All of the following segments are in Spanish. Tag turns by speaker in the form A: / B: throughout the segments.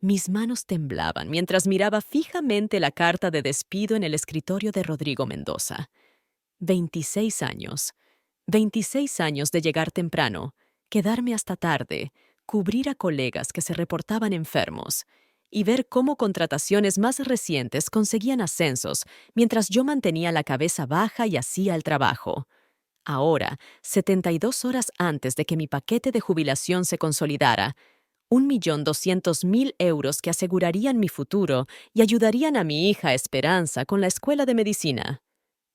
A: Mis manos temblaban mientras miraba fijamente la carta de despido en el escritorio de Rodrigo Mendoza. 26 años. 26 años de llegar temprano, quedarme hasta tarde, cubrir a colegas que se reportaban enfermos y ver cómo contrataciones más recientes conseguían ascensos mientras yo mantenía la cabeza baja y hacía el trabajo. Ahora, 72 horas antes de que mi paquete de jubilación se consolidara, 1.200.000 euros que asegurarían mi futuro y ayudarían a mi hija Esperanza con la escuela de medicina.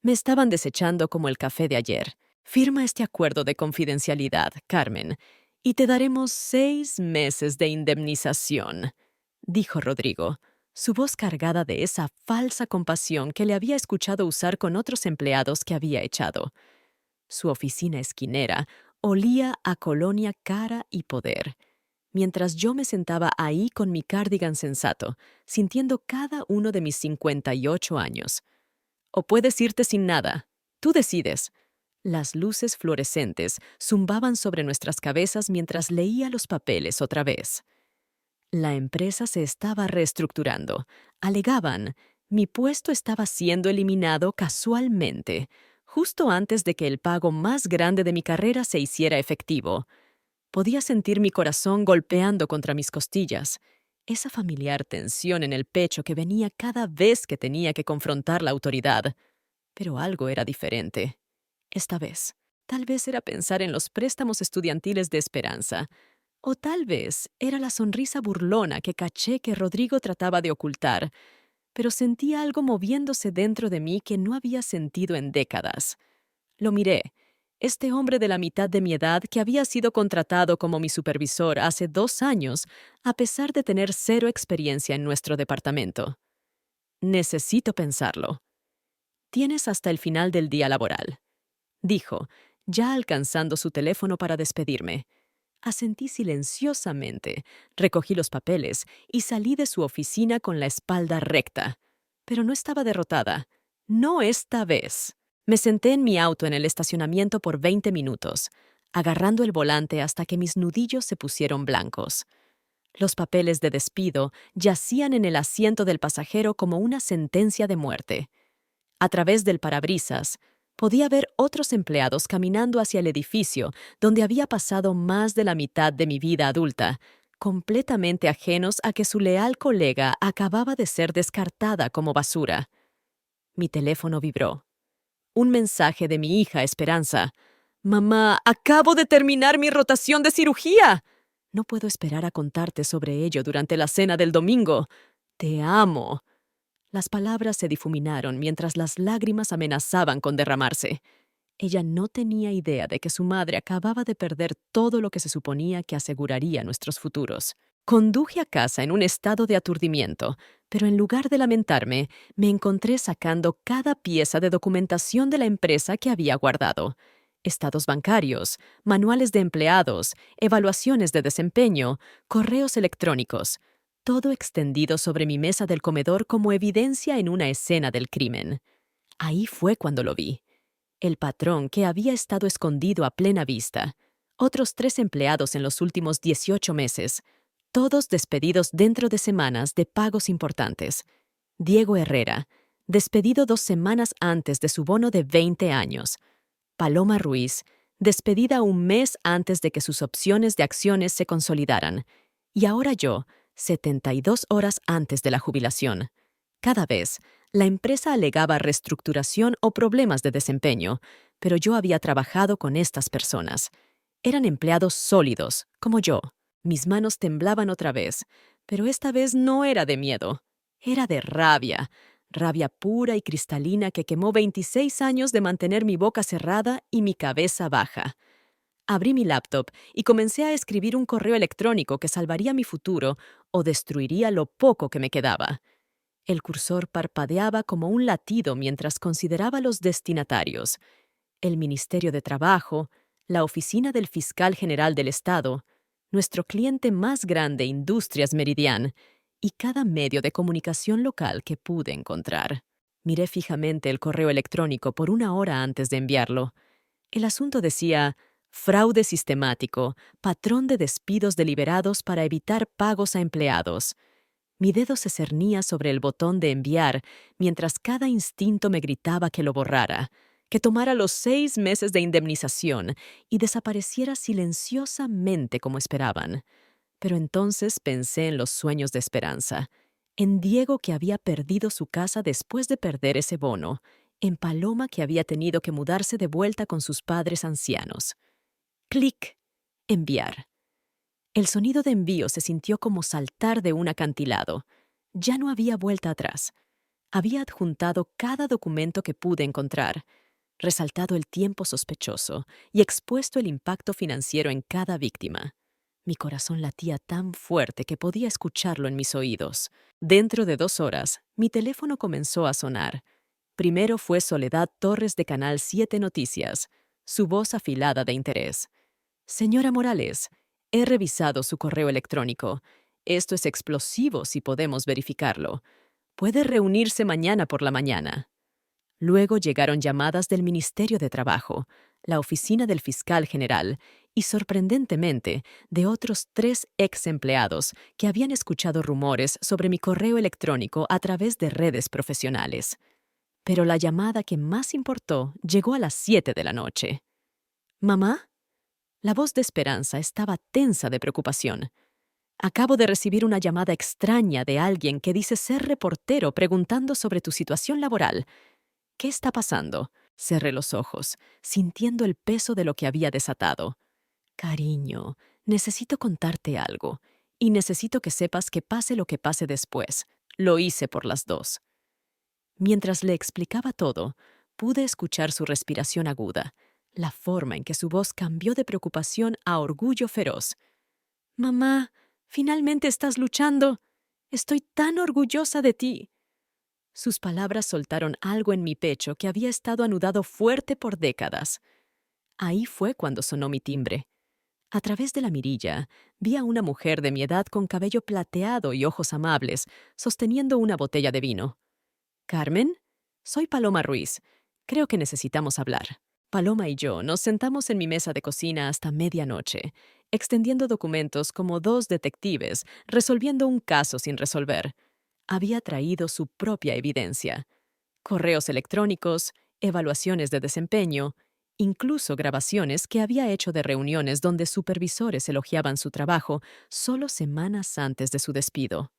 A: Me estaban desechando como el café de ayer. Firma este acuerdo de confidencialidad, Carmen, y te daremos 6 meses de indemnización, dijo Rodrigo, su voz cargada de esa falsa compasión que le había escuchado usar con otros empleados que había echado. Su oficina esquinera olía a colonia cara y poder, mientras yo me sentaba ahí con mi cardigan sensato, sintiendo cada uno de mis 58 años. O puedes irte sin nada. Tú decides. Las luces fluorescentes zumbaban sobre nuestras cabezas mientras leía los papeles otra vez. La empresa se estaba reestructurando. Alegaban, mi puesto estaba siendo eliminado casualmente, justo antes de que el pago más grande de mi carrera se hiciera efectivo. Podía sentir mi corazón golpeando contra mis costillas, esa familiar tensión en el pecho que venía cada vez que tenía que confrontar la autoridad. Pero algo era diferente. Esta vez, tal vez era pensar en los préstamos estudiantiles de Esperanza, o tal vez era la sonrisa burlona que caché que Rodrigo trataba de ocultar, pero sentía algo moviéndose dentro de mí que no había sentido en décadas. Lo miré. Este hombre de la mitad de mi edad que había sido contratado como mi supervisor hace 2 años, a pesar de tener cero experiencia en nuestro departamento. Necesito pensarlo. Tienes hasta el final del día laboral, dijo, ya alcanzando su teléfono para despedirme. Asentí silenciosamente, recogí los papeles y salí de su oficina con la espalda recta. Pero no estaba derrotada. No esta vez. Me senté en mi auto en el estacionamiento por 20 minutos, agarrando el volante hasta que mis nudillos se pusieron blancos. Los papeles de despido yacían en el asiento del pasajero como una sentencia de muerte. A través del parabrisas, podía ver otros empleados caminando hacia el edificio donde había pasado más de la mitad de mi vida adulta, completamente ajenos a que su leal colega acababa de ser descartada como basura. Mi teléfono vibró. Un mensaje de mi hija Esperanza. «Mamá, acabo de terminar mi rotación de cirugía. No puedo esperar a contarte sobre ello durante la cena del domingo. Te amo». Las palabras se difuminaron mientras las lágrimas amenazaban con derramarse. Ella no tenía idea de que su madre acababa de perder todo lo que se suponía que aseguraría nuestros futuros. Conduje a casa en un estado de aturdimiento, pero en lugar de lamentarme, me encontré sacando cada pieza de documentación de la empresa que había guardado. Estados bancarios, manuales de empleados, evaluaciones de desempeño, correos electrónicos, todo extendido sobre mi mesa del comedor como evidencia en una escena del crimen. Ahí fue cuando lo vi. El patrón que había estado escondido a plena vista, otros 3 empleados en los últimos 18 meses, todos despedidos dentro de semanas de pagos importantes. Diego Herrera, despedido 2 semanas antes de su bono de 20 años. Paloma Ruiz, despedida un mes antes de que sus opciones de acciones se consolidaran. Y ahora yo, 72 horas antes de la jubilación. Cada vez, la empresa alegaba reestructuración o problemas de desempeño, pero yo había trabajado con estas personas. Eran empleados sólidos, como yo. Mis manos temblaban otra vez, pero esta vez no era de miedo. Era de rabia, rabia pura y cristalina que quemó 26 años de mantener mi boca cerrada y mi cabeza baja. Abrí mi laptop y comencé a escribir un correo electrónico que salvaría mi futuro o destruiría lo poco que me quedaba. El cursor parpadeaba como un latido mientras consideraba los destinatarios: el Ministerio de Trabajo, la Oficina del Fiscal General del Estado, nuestro cliente más grande, Industrias Meridian, y cada medio de comunicación local que pude encontrar. Miré fijamente el correo electrónico por 1 hora antes de enviarlo. El asunto decía: fraude sistemático, patrón de despidos deliberados para evitar pagos a empleados. Mi dedo se cernía sobre el botón de enviar, mientras cada instinto me gritaba que lo borrara, que tomara los 6 meses de indemnización y desapareciera silenciosamente como esperaban. Pero entonces pensé en los sueños de esperanza, en Diego que había perdido su casa después de perder ese bono, en Paloma que había tenido que mudarse de vuelta con sus padres ancianos. Clic. Enviar. El sonido de envío se sintió como saltar de un acantilado. Ya no había vuelta atrás. Había adjuntado cada documento que pude encontrar, resaltado el tiempo sospechoso y expuesto el impacto financiero en cada víctima. Mi corazón latía tan fuerte que podía escucharlo en mis oídos. Dentro de 2 horas, mi teléfono comenzó a sonar. Primero fue Soledad Torres de Canal 7 Noticias, su voz afilada de interés. Señora Morales, he revisado su correo electrónico. Esto es explosivo si podemos verificarlo. Puede reunirse mañana por la mañana. Luego llegaron llamadas del Ministerio de Trabajo, la oficina del fiscal general y, sorprendentemente, de otros 3 ex empleados que habían escuchado rumores sobre mi correo electrónico a través de redes profesionales. Pero la llamada que más importó llegó a las 7 de la noche. ¿Mamá? La voz de Esperanza estaba tensa de preocupación. Acabo de recibir una llamada extraña de alguien que dice ser reportero preguntando sobre tu situación laboral. ¿Qué está pasando? Cerré los ojos, sintiendo el peso de lo que había desatado. Cariño, necesito contarte algo, y necesito que sepas que pase lo que pase después. Lo hice por las 2. Mientras le explicaba todo, pude escuchar su respiración aguda, la forma en que su voz cambió de preocupación a orgullo feroz. Mamá, finalmente estás luchando. Estoy tan orgullosa de ti. Sus palabras soltaron algo en mi pecho que había estado anudado fuerte por décadas. Ahí fue cuando sonó mi timbre. A través de la mirilla, vi a una mujer de mi edad con cabello plateado y ojos amables, sosteniendo una botella de vino. «¿Carmen? Soy Paloma Ruiz. Creo que necesitamos hablar». Paloma y yo nos sentamos en mi mesa de cocina hasta medianoche, extendiendo documentos como 2 detectives resolviendo un caso sin resolver. Había traído su propia evidencia. Correos electrónicos, evaluaciones de desempeño, incluso grabaciones que había hecho de reuniones donde supervisores elogiaban su trabajo solo semanas antes de su despido.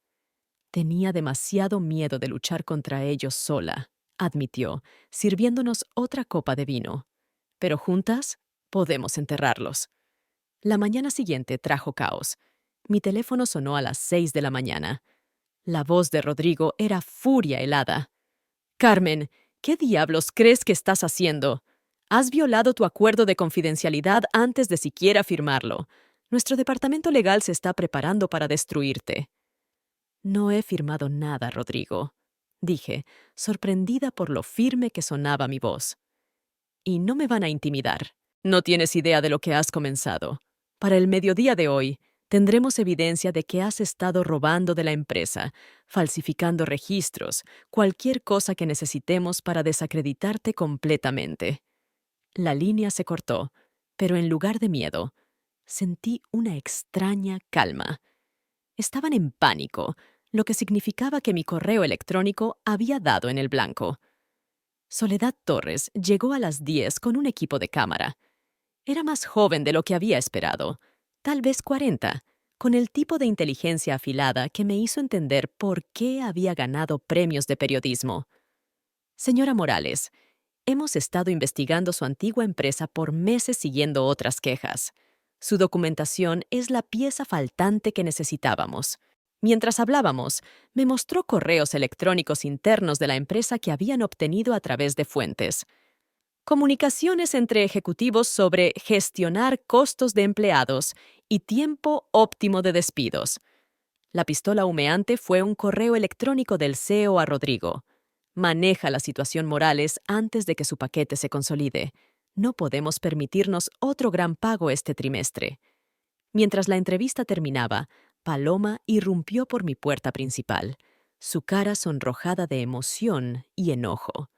A: Tenía demasiado miedo de luchar contra ellos sola, admitió, sirviéndonos otra copa de vino. Pero juntas podemos enterrarlos. La mañana siguiente trajo caos. Mi teléfono sonó a las 6 de la mañana. La voz de Rodrigo era furia helada. «Carmen, ¿qué diablos crees que estás haciendo? Has violado tu acuerdo de confidencialidad antes de siquiera firmarlo. Nuestro departamento legal se está preparando para destruirte». «No he firmado nada, Rodrigo», dije, sorprendida por lo firme que sonaba mi voz. «Y no me van a intimidar. No tienes idea de lo que has comenzado. Para el mediodía de hoy, tendremos evidencia de que has estado robando de la empresa, falsificando registros, cualquier cosa que necesitemos para desacreditarte completamente». La línea se cortó, pero en lugar de miedo, sentí una extraña calma. Estaban en pánico, lo que significaba que mi correo electrónico había dado en el blanco. Soledad Torres llegó a las 10 con un equipo de cámara. Era más joven de lo que había esperado, tal vez 40, con el tipo de inteligencia afilada que me hizo entender por qué había ganado premios de periodismo. «Señora Morales, hemos estado investigando su antigua empresa por meses siguiendo otras quejas. Su documentación es la pieza faltante que necesitábamos». Mientras hablábamos, me mostró correos electrónicos internos de la empresa que habían obtenido a través de fuentes. Comunicaciones entre ejecutivos sobre gestionar costos de empleados y tiempo óptimo de despidos. La pistola humeante fue un correo electrónico del CEO a Rodrigo. «Maneja la situación Morales antes de que su paquete se consolide. No podemos permitirnos otro gran pago este trimestre». Mientras la entrevista terminaba, Paloma irrumpió por mi puerta principal, su cara sonrojada de emoción y enojo.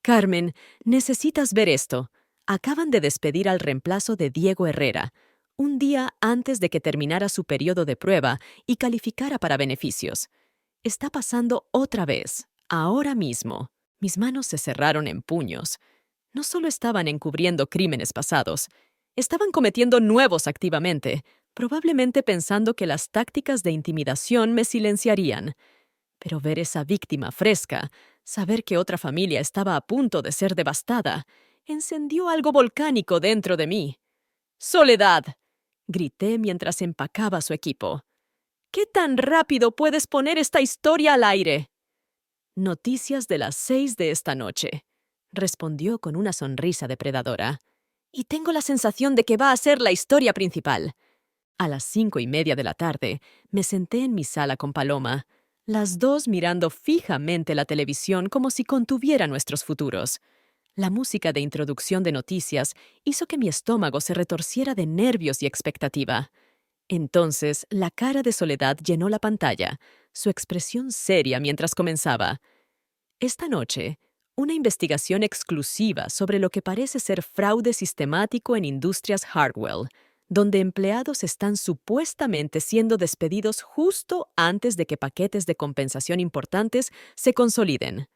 A: «Carmen, necesitas ver esto. Acaban de despedir al reemplazo de Diego Herrera, un día antes de que terminara su periodo de prueba y calificara para beneficios. Está pasando otra vez, ahora mismo. Mis manos se cerraron en puños. No solo estaban encubriendo crímenes pasados, estaban cometiendo nuevos activamente, probablemente pensando que las tácticas de intimidación me silenciarían. Pero ver esa víctima fresca, saber que otra familia estaba a punto de ser devastada, encendió algo volcánico dentro de mí. ¡Soledad!, grité mientras empacaba su equipo. ¿Qué tan rápido puedes poner esta historia al aire? Noticias de las 6 de esta noche, respondió con una sonrisa depredadora. Y tengo la sensación de que va a ser la historia principal. A las 5:30 de la tarde, me senté en mi sala con Paloma, las dos mirando fijamente la televisión como si contuviera nuestros futuros. La música de introducción de noticias hizo que mi estómago se retorciera de nervios y expectativa. Entonces, la cara de Soledad llenó la pantalla, su expresión seria mientras comenzaba. Esta noche, una investigación exclusiva sobre lo que parece ser fraude sistemático en Industrias Hartwell, donde empleados están supuestamente siendo despedidos justo antes de que paquetes de compensación importantes se consoliden.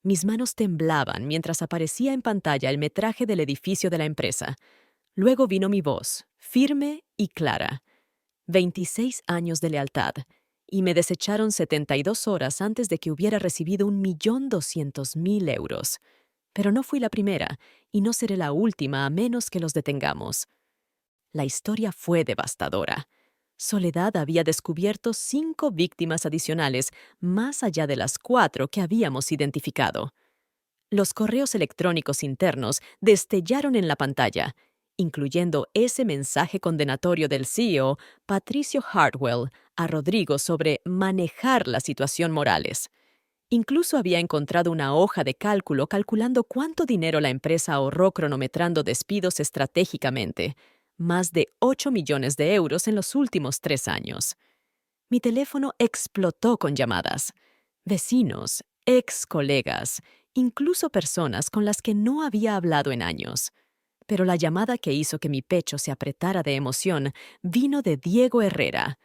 A: Mis manos temblaban mientras aparecía en pantalla el metraje del edificio de la empresa. Luego vino mi voz, firme y clara. 26 años de lealtad, y me desecharon 72 horas antes de que hubiera recibido 1.200.000 euros. Pero no fui la primera, y no seré la última a menos que los detengamos. La historia fue devastadora. Soledad había descubierto 5 víctimas adicionales, más allá de las 4 que habíamos identificado. Los correos electrónicos internos destellaron en la pantalla, incluyendo ese mensaje condenatorio del CEO, Patricio Hartwell, a Rodrigo sobre manejar la situación Morales. Incluso había encontrado una hoja de cálculo calculando cuánto dinero la empresa ahorró cronometrando despidos estratégicamente, más de 8 millones de euros en los últimos 3 años. Mi teléfono explotó con llamadas. Vecinos, ex colegas, incluso personas con las que no había hablado en años. Pero la llamada que hizo que mi pecho se apretara de emoción vino de Diego Herrera.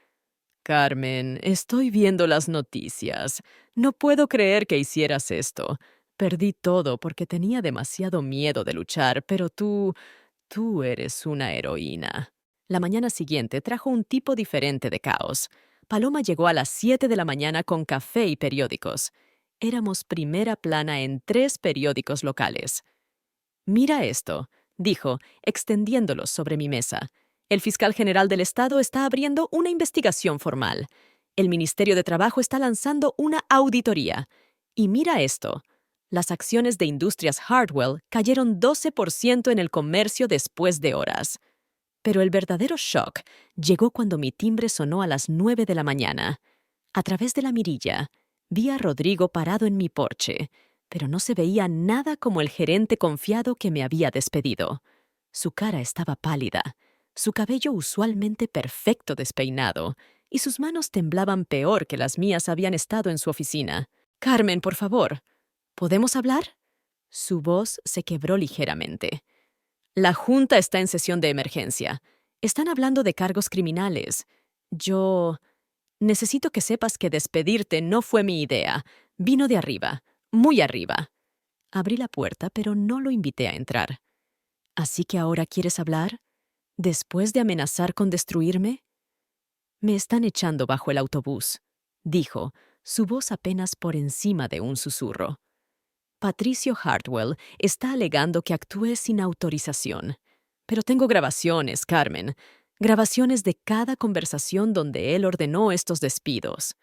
A: Carmen, estoy viendo las noticias. No puedo creer que hicieras esto. Perdí todo porque tenía demasiado miedo de luchar, pero tú eres una heroína. La mañana siguiente trajo un tipo diferente de caos. Paloma llegó a las 7 de la mañana con café y periódicos. Éramos primera plana en 3 periódicos locales. Mira esto, dijo, extendiéndolos sobre mi mesa. El fiscal general del Estado está abriendo una investigación formal. El Ministerio de Trabajo está lanzando una auditoría. Y mira esto. Las acciones de Industrias Hartwell cayeron 12% en el comercio después de horas. Pero el verdadero shock llegó cuando mi timbre sonó a las 9 de la mañana. A través de la mirilla, vi a Rodrigo parado en mi porche, pero no se veía nada como el gerente confiado que me había despedido. Su cara estaba pálida, su cabello usualmente perfecto despeinado, y sus manos temblaban peor que las mías habían estado en su oficina. «Carmen, por favor, ¿podemos hablar?» Su voz se quebró ligeramente. «La Junta está en sesión de emergencia. Están hablando de cargos criminales. Necesito que sepas que despedirte no fue mi idea. Vino de arriba, muy arriba». Abrí la puerta, pero no lo invité a entrar. «¿Así que ahora quieres hablar? ¿Después de amenazar con destruirme?» «Me están echando bajo el autobús», dijo, su voz apenas por encima de un susurro. «Patricio Hartwell está alegando que actué sin autorización. Pero tengo grabaciones, Carmen. Grabaciones de cada conversación donde él ordenó estos despidos».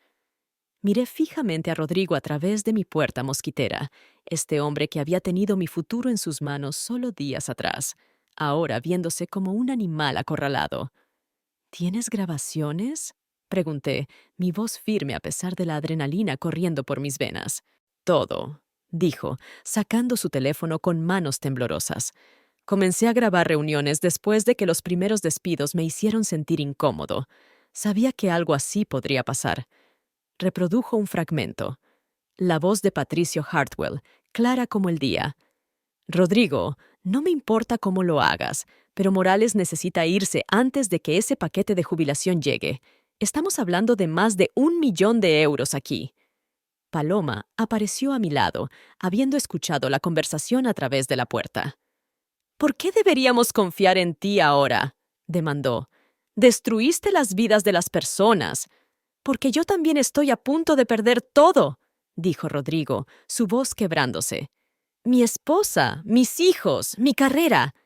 A: Miré fijamente a Rodrigo a través de mi puerta mosquitera, este hombre que había tenido mi futuro en sus manos solo días atrás, ahora viéndose como un animal acorralado. «¿Tienes grabaciones?», pregunté, mi voz firme a pesar de la adrenalina corriendo por mis venas. «Todo», dijo, sacando su teléfono con manos temblorosas. «Comencé a grabar reuniones después de que los primeros despidos me hicieron sentir incómodo. Sabía que algo así podría pasar». Reprodujo un fragmento. La voz de Patricio Hartwell, clara como el día. «Rodrigo, No me importa cómo lo hagas, pero Morales necesita irse antes de que ese paquete de jubilación llegue. Estamos hablando de más de 1 millón de euros aquí. Paloma apareció a mi lado, habiendo escuchado la conversación a través de la puerta. ¿Por qué deberíamos confiar en ti ahora?, demandó. Destruiste las vidas de las personas. Porque yo también estoy a punto de perder todo, dijo Rodrigo, su voz quebrándose. Mi esposa, mis hijos, mi carrera.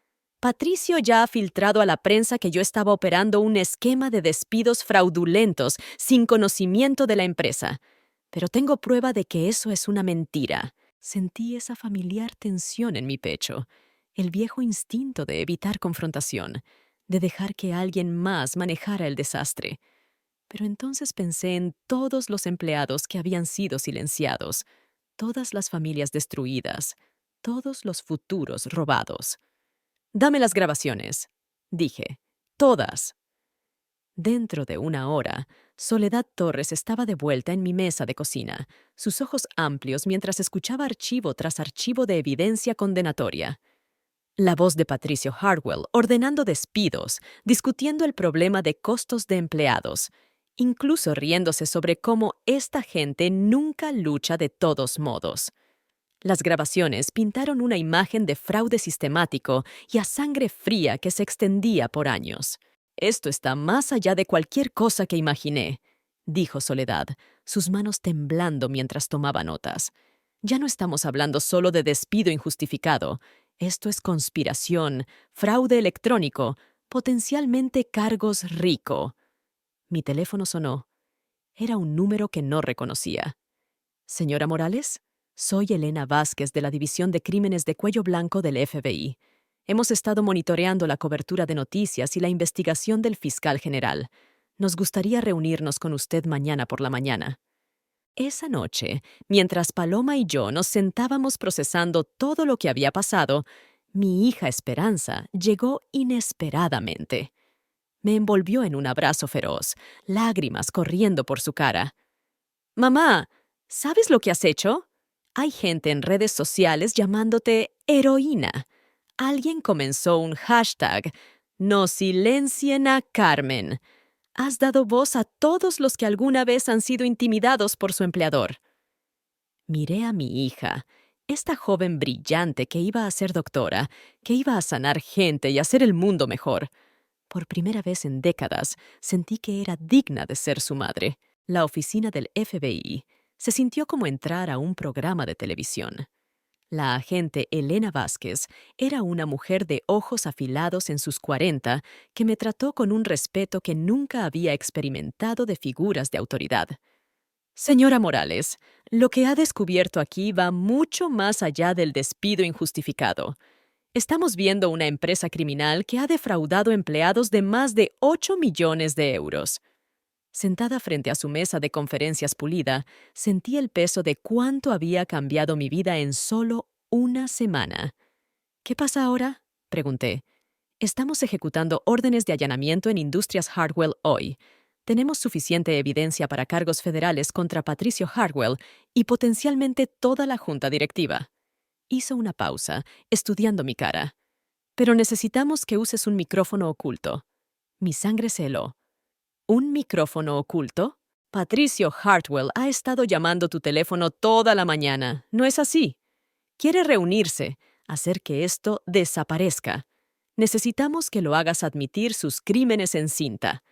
A: Patricio ya ha filtrado a la prensa que yo estaba operando un esquema de despidos fraudulentos sin conocimiento de la empresa. Pero tengo prueba de que eso es una mentira. Sentí esa familiar tensión en mi pecho, el viejo instinto de evitar confrontación, de dejar que alguien más manejara el desastre. Pero entonces pensé en todos los empleados que habían sido silenciados, todas las familias destruidas, todos los futuros robados. «Dame las grabaciones», dije. «Todas». Dentro de 1 hora, Soledad Torres estaba de vuelta en mi mesa de cocina, sus ojos amplios mientras escuchaba archivo tras archivo de evidencia condenatoria. La voz de Patricio Hardwell ordenando despidos, discutiendo el problema de costos de empleados, incluso riéndose sobre cómo esta gente nunca lucha de todos modos. Las grabaciones pintaron una imagen de fraude sistemático y a sangre fría que se extendía por años. «Esto está más allá de cualquier cosa que imaginé», dijo Soledad, sus manos temblando mientras tomaba notas. «Ya no estamos hablando solo de despido injustificado. Esto es conspiración, fraude electrónico, potencialmente cargos rico». Mi teléfono sonó. Era un número que no reconocía. «Señora Morales, soy Elena Vázquez de la División de Crímenes de Cuello Blanco del FBI. Hemos estado monitoreando la cobertura de noticias y la investigación del fiscal general. Nos gustaría reunirnos con usted mañana por la mañana». Esa noche, mientras Paloma y yo nos sentábamos procesando todo lo que había pasado, mi hija Esperanza llegó inesperadamente. Me envolvió en un abrazo feroz, lágrimas corriendo por su cara. «Mamá, ¿sabes lo que has hecho? Hay gente en redes sociales llamándote heroína. Alguien comenzó un hashtag, no silencien a Carmen. Has dado voz a todos los que alguna vez han sido intimidados por su empleador». Miré a mi hija, esta joven brillante que iba a ser doctora, que iba a sanar gente y hacer el mundo mejor. Por primera vez en décadas, sentí que era digna de ser su madre. La oficina del FBI se sintió como entrar a un programa de televisión. La agente Elena Vázquez era una mujer de ojos afilados en sus 40 que me trató con un respeto que nunca había experimentado de figuras de autoridad. «Señora Morales, lo que ha descubierto aquí va mucho más allá del despido injustificado. Estamos viendo una empresa criminal que ha defraudado empleados de más de 8 millones de euros». Sentada frente a su mesa de conferencias pulida, sentí el peso de cuánto había cambiado mi vida en solo una semana. «¿Qué pasa ahora?», pregunté. «Estamos ejecutando órdenes de allanamiento en Industrias Hardwell hoy. Tenemos suficiente evidencia para cargos federales contra Patricio Hardwell y potencialmente toda la junta directiva». Hizo una pausa, estudiando mi cara. «Pero necesitamos que uses un micrófono oculto». Mi sangre se heló. ¿Un micrófono oculto? Patricio Hardwell ha estado llamando tu teléfono toda la mañana, ¿no es así? Quiere reunirse, hacer que esto desaparezca. Necesitamos que lo hagas admitir sus crímenes en cinta.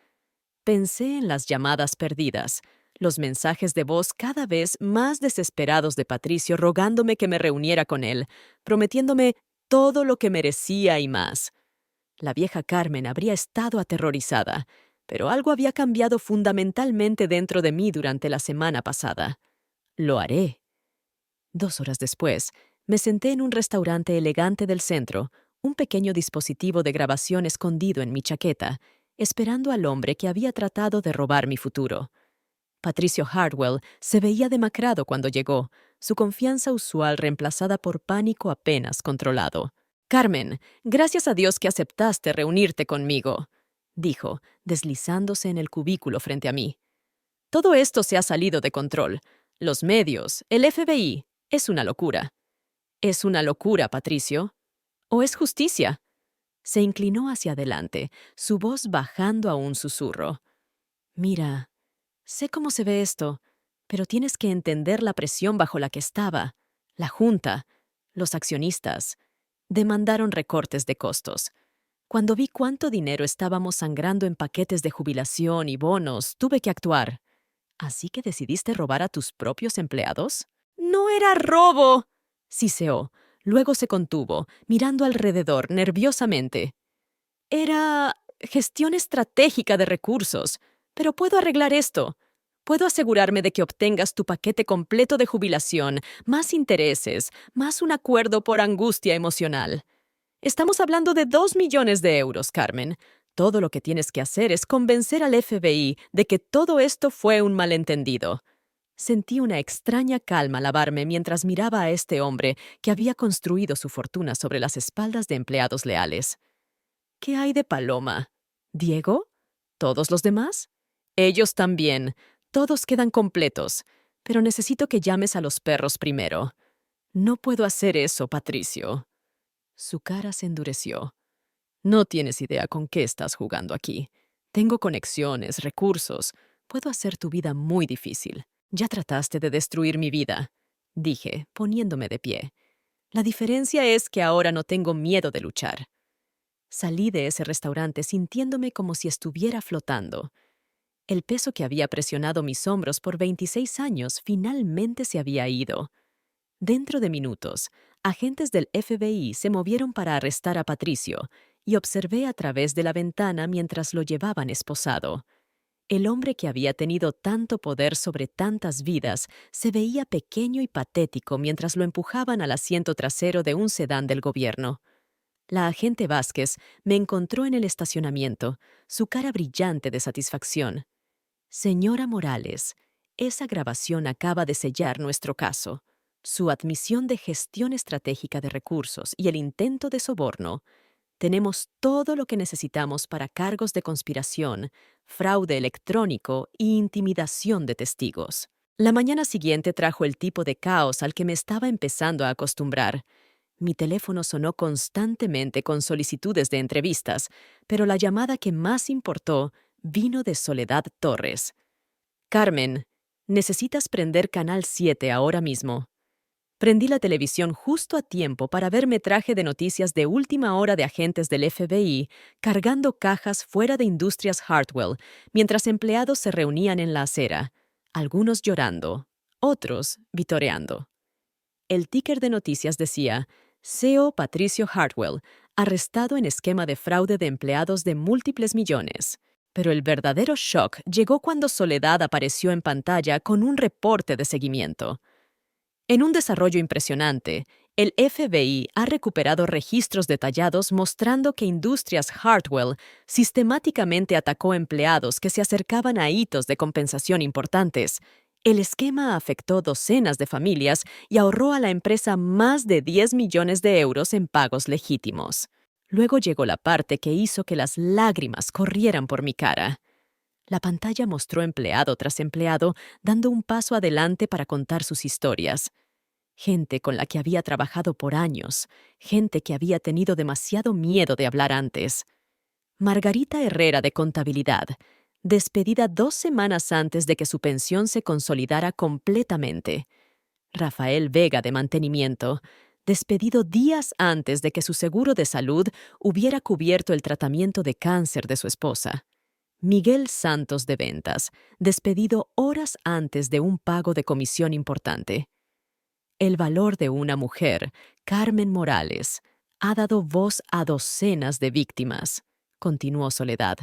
A: Pensé en las llamadas perdidas, los mensajes de voz cada vez más desesperados de Patricio rogándome que me reuniera con él, prometiéndome todo lo que merecía y más. La vieja Carmen habría estado aterrorizada, pero algo había cambiado fundamentalmente dentro de mí durante la semana pasada. Lo haré. 2 horas después, me senté en un restaurante elegante del centro, un pequeño dispositivo de grabación escondido en mi chaqueta, esperando al hombre que había tratado de robar mi futuro. Patricio Hardwell se veía demacrado cuando llegó, su confianza usual reemplazada por pánico apenas controlado. «Carmen, gracias a Dios que aceptaste reunirte conmigo», dijo, deslizándose en el cubículo frente a mí. «Todo esto se ha salido de control. Los medios, el FBI, es una locura». «Es una locura, Patricio». ¿O es justicia? Se inclinó hacia adelante, su voz bajando a un susurro. Mira, sé cómo se ve esto, pero tienes que entender la presión bajo la que estaba. La junta, los accionistas, demandaron recortes de costos. Cuando vi cuánto dinero estábamos sangrando en paquetes de jubilación y bonos, tuve que actuar. ¿Así que decidiste robar a tus propios empleados? ¡No era robo!, siseó. Luego se contuvo, mirando alrededor nerviosamente. Era gestión estratégica de recursos. Pero puedo arreglar esto. Puedo asegurarme de que obtengas tu paquete completo de jubilación, más intereses, más un acuerdo por angustia emocional. Estamos hablando de 2 millones de euros, Carmen. Todo lo que tienes que hacer es convencer al FBI de que todo esto fue un malentendido. Sentí una extraña calma lavarme mientras miraba a este hombre que había construido su fortuna sobre las espaldas de empleados leales. ¿Qué hay de Paloma? ¿Diego? ¿Todos los demás? Ellos también. Todos quedan completos. Pero necesito que llames a los perros primero. No puedo hacer eso, Patricio. Su cara se endureció. No tienes idea con qué estás jugando aquí. Tengo conexiones, recursos. Puedo hacer tu vida muy difícil. Ya trataste de destruir mi vida, dije, poniéndome de pie. La diferencia es que ahora no tengo miedo de luchar. Salí de ese restaurante sintiéndome como si estuviera flotando. El peso que había presionado mis hombros por 26 años finalmente se había ido. Dentro de minutos, agentes del FBI se movieron para arrestar a Patricio y observé a través de la ventana mientras lo llevaban esposado. El hombre que había tenido tanto poder sobre tantas vidas se veía pequeño y patético mientras lo empujaban al asiento trasero de un sedán del gobierno. La agente Vázquez me encontró en el estacionamiento, su cara brillante de satisfacción. Señora Morales, esa grabación acaba de sellar nuestro caso. Su admisión de gestión estratégica de recursos y el intento de soborno. Tenemos todo lo que necesitamos para cargos de conspiración, fraude electrónico e intimidación de testigos. La mañana siguiente trajo el tipo de caos al que me estaba empezando a acostumbrar. Mi teléfono sonó constantemente con solicitudes de entrevistas, pero la llamada que más importó vino de Soledad Torres. Carmen, necesitas prender Canal 7 ahora mismo. Prendí la televisión justo a tiempo para ver metraje de noticias de última hora de agentes del FBI cargando cajas fuera de Industrias Hartwell, mientras empleados se reunían en la acera, algunos llorando, otros vitoreando. El ticker de noticias decía: CEO Patricio Hartwell, arrestado en esquema de fraude de empleados de múltiples millones. Pero el verdadero shock llegó cuando Soledad apareció en pantalla con un reporte de seguimiento. En un desarrollo impresionante, el FBI ha recuperado registros detallados mostrando que Industrias Hartwell sistemáticamente atacó empleados que se acercaban a hitos de compensación importantes. El esquema afectó docenas de familias y ahorró a la empresa más de 10 millones de euros en pagos legítimos. Luego llegó la parte que hizo que las lágrimas corrieran por mi cara. La pantalla mostró empleado tras empleado dando un paso adelante para contar sus historias. Gente con la que había trabajado por años, gente que había tenido demasiado miedo de hablar antes. Margarita Herrera de Contabilidad, despedida 2 semanas antes de que su pensión se consolidara completamente. Rafael Vega de Mantenimiento, despedido días antes de que su seguro de salud hubiera cubierto el tratamiento de cáncer de su esposa. Miguel Santos de Ventas, despedido horas antes de un pago de comisión importante. El valor de una mujer, Carmen Morales, ha dado voz a docenas de víctimas, continuó Soledad.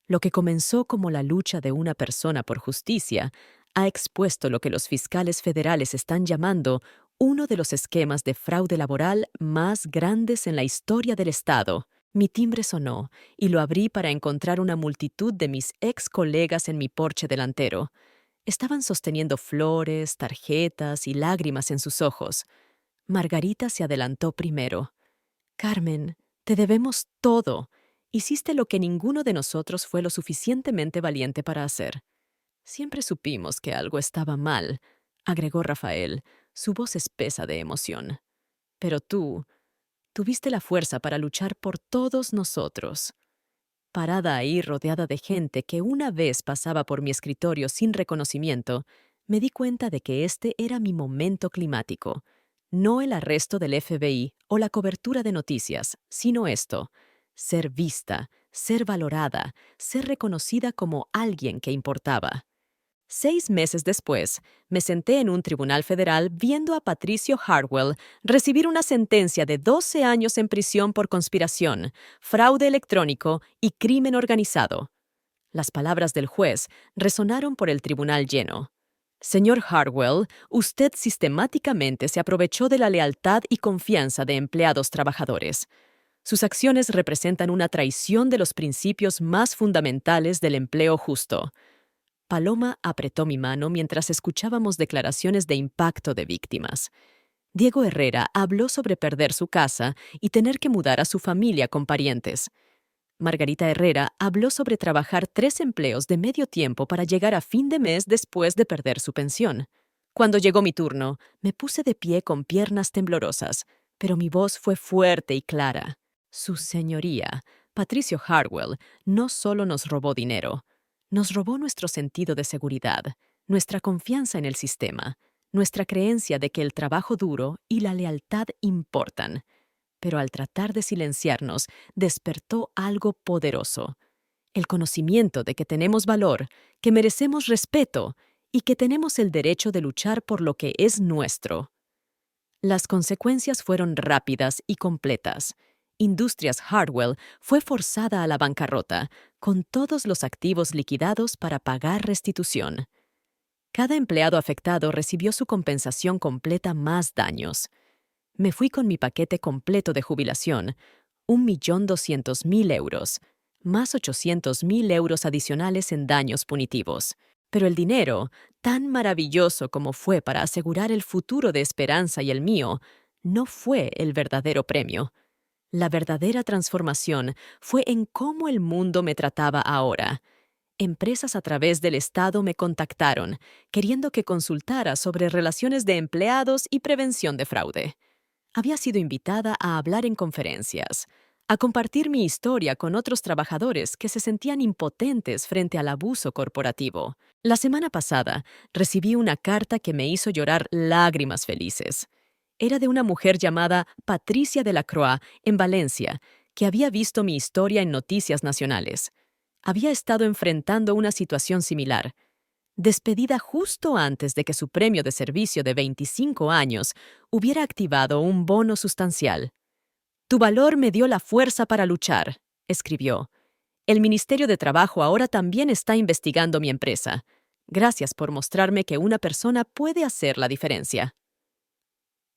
A: Lo que comenzó como la lucha de una persona por justicia ha expuesto lo que los fiscales federales están llamando uno de los esquemas de fraude laboral más grandes en la historia del Estado. Mi timbre sonó y lo abrí para encontrar una multitud de mis ex colegas en mi porche delantero. Estaban sosteniendo flores, tarjetas y lágrimas en sus ojos. Margarita se adelantó primero. Carmen, te debemos todo. Hiciste lo que ninguno de nosotros fue lo suficientemente valiente para hacer. Siempre supimos que algo estaba mal, agregó Rafael, su voz espesa de emoción. Pero tú Tuviste la fuerza para luchar por todos nosotros. Parada ahí rodeada de gente que una vez pasaba por mi escritorio sin reconocimiento, me di cuenta de que este era mi momento climático. No el arresto del FBI o la cobertura de noticias, sino esto: ser vista, ser valorada, ser reconocida como alguien que importaba. 6 meses después, me senté en un tribunal federal viendo a Patricio Hartwell recibir una sentencia de 12 años en prisión por conspiración, fraude electrónico y crimen organizado. Las palabras del juez resonaron por el tribunal lleno. Señor Hartwell, usted sistemáticamente se aprovechó de la lealtad y confianza de empleados trabajadores. Sus acciones representan una traición de los principios más fundamentales del empleo justo. Paloma apretó mi mano mientras escuchábamos declaraciones de impacto de víctimas. Diego Herrera habló sobre perder su casa y tener que mudar a su familia con parientes. Margarita Herrera habló sobre trabajar 3 empleos de medio tiempo para llegar a fin de mes después de perder su pensión. Cuando llegó mi turno, me puse de pie con piernas temblorosas, pero mi voz fue fuerte y clara. Su señoría, Patricio Hartwell, no solo nos robó dinero, nos robó nuestro sentido de seguridad, nuestra confianza en el sistema, nuestra creencia de que el trabajo duro y la lealtad importan. Pero al tratar de silenciarnos, despertó algo poderoso: el conocimiento de que tenemos valor, que merecemos respeto y que tenemos el derecho de luchar por lo que es nuestro. Las consecuencias fueron rápidas y completas. Industrias Hartwell fue forzada a la bancarrota, con todos los activos liquidados para pagar restitución. Cada empleado afectado recibió su compensación completa más daños. Me fui con mi paquete completo de jubilación, 1.200.000 euros, más 800.000 euros adicionales en daños punitivos. Pero el dinero, tan maravilloso como fue para asegurar el futuro de Esperanza y el mío, no fue el verdadero premio. La verdadera transformación fue en cómo el mundo me trataba ahora. Empresas a través del Estado me contactaron, queriendo que consultara sobre relaciones de empleados y prevención de fraude. Había sido invitada a hablar en conferencias, a compartir mi historia con otros trabajadores que se sentían impotentes frente al abuso corporativo. La semana pasada recibí una carta que me hizo llorar lágrimas felices. Era de una mujer llamada Patricia de la Croix en Valencia, que había visto mi historia en noticias nacionales. Había estado enfrentando una situación similar. Despedida justo antes de que su premio de servicio de 25 años hubiera activado un bono sustancial. «Tu valor me dio la fuerza para luchar», escribió. «El Ministerio de Trabajo ahora también está investigando mi empresa. Gracias por mostrarme que una persona puede hacer la diferencia».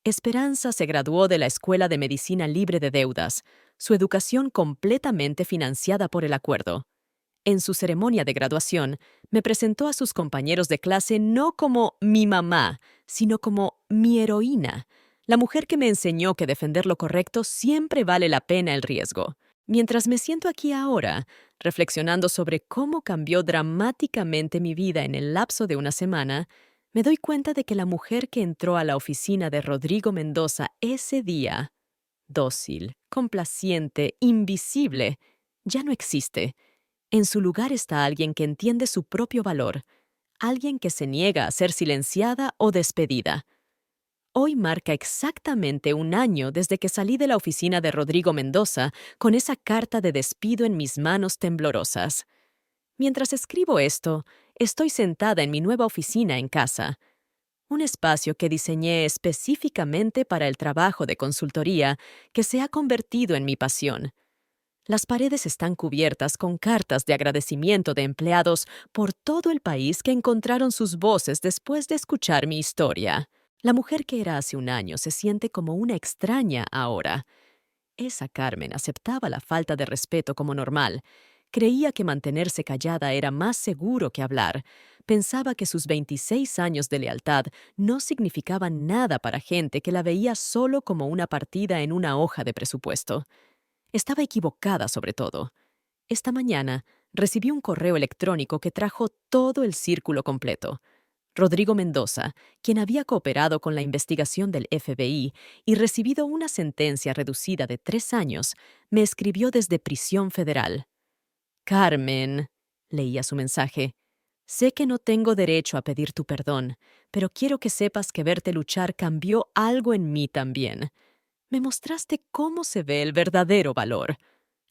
A: Esperanza se graduó de la Escuela de Medicina Libre de Deudas, su educación completamente financiada por el acuerdo. En su ceremonia de graduación, me presentó a sus compañeros de clase no como mi mamá, sino como mi heroína, la mujer que me enseñó que defender lo correcto siempre vale la pena el riesgo. Mientras me siento aquí ahora, reflexionando sobre cómo cambió dramáticamente mi vida en el lapso de una semana, me doy cuenta de que la mujer que entró a la oficina de Rodrigo Mendoza ese día, dócil, complaciente, invisible, ya no existe. En su lugar está alguien que entiende su propio valor, alguien que se niega a ser silenciada o despedida. Hoy marca exactamente un año desde que salí de la oficina de Rodrigo Mendoza con esa carta de despido en mis manos temblorosas. Mientras escribo esto, estoy sentada en mi nueva oficina en casa, un espacio que diseñé específicamente para el trabajo de consultoría que se ha convertido en mi pasión. Las paredes están cubiertas con cartas de agradecimiento de empleados por todo el país que encontraron sus voces después de escuchar mi historia. La mujer que era hace un año se siente como una extraña ahora. Esa Carmen aceptaba la falta de respeto como normal. Creía que mantenerse callada era más seguro que hablar. Pensaba que sus 26 años de lealtad no significaban nada para gente que la veía solo como una partida en una hoja de presupuesto. Estaba equivocada sobre todo. Esta mañana recibí un correo electrónico que trajo todo el círculo completo. Rodrigo Mendoza, quien había cooperado con la investigación del FBI y recibido una sentencia reducida de 3 años, me escribió desde prisión federal. Carmen, leía su mensaje, sé que no tengo derecho a pedir tu perdón, pero quiero que sepas que verte luchar cambió algo en mí también. Me mostraste cómo se ve el verdadero valor.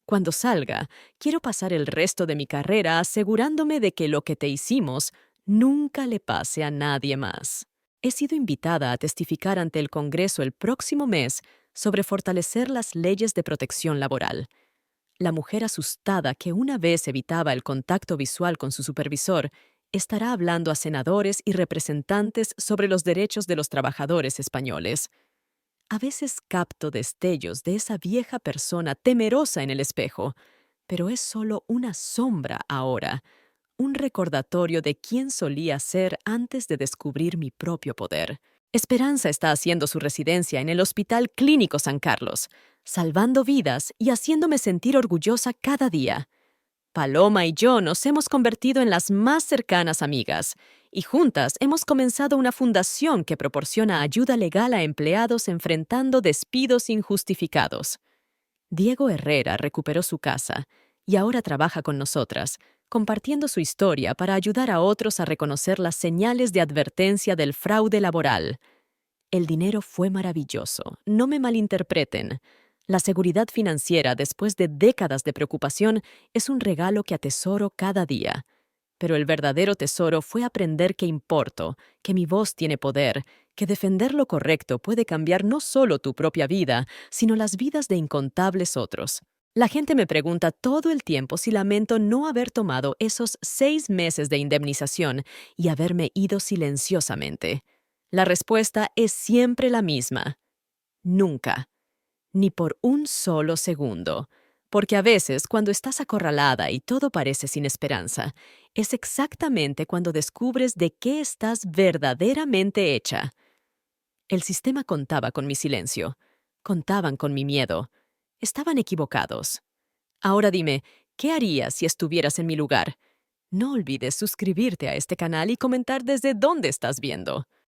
A: Cuando salga, quiero pasar el resto de mi carrera asegurándome de que lo que te hicimos nunca le pase a nadie más. He sido invitada a testificar ante el Congreso el próximo mes sobre fortalecer las leyes de protección laboral. La mujer asustada que una vez evitaba el contacto visual con su supervisor estará hablando a senadores y representantes sobre los derechos de los trabajadores españoles. A veces capto destellos de esa vieja persona temerosa en el espejo, pero es solo una sombra ahora, un recordatorio de quién solía ser antes de descubrir mi propio poder. Esperanza está haciendo su residencia en el Hospital Clínico San Carlos, salvando vidas y haciéndome sentir orgullosa cada día. Paloma y yo nos hemos convertido en las más cercanas amigas, y juntas hemos comenzado una fundación que proporciona ayuda legal a empleados enfrentando despidos injustificados. Diego Herrera recuperó su casa y ahora trabaja con nosotras, compartiendo su historia para ayudar a otros a reconocer las señales de advertencia del fraude laboral. El dinero fue maravilloso, no me malinterpreten. La seguridad financiera después de décadas de preocupación es un regalo que atesoro cada día. Pero el verdadero tesoro fue aprender que importo, que mi voz tiene poder, que defender lo correcto puede cambiar no solo tu propia vida, sino las vidas de incontables otros. La gente me pregunta todo el tiempo si lamento no haber tomado esos 6 meses de indemnización y haberme ido silenciosamente. La respuesta es siempre la misma. Nunca. Ni por un solo segundo. Porque a veces, cuando estás acorralada y todo parece sin esperanza, es exactamente cuando descubres de qué estás verdaderamente hecha. El sistema contaba con mi silencio. Contaban con mi miedo. Estaban equivocados. Ahora dime, ¿qué harías si estuvieras en mi lugar? No olvides suscribirte a este canal y comentar desde dónde estás viendo.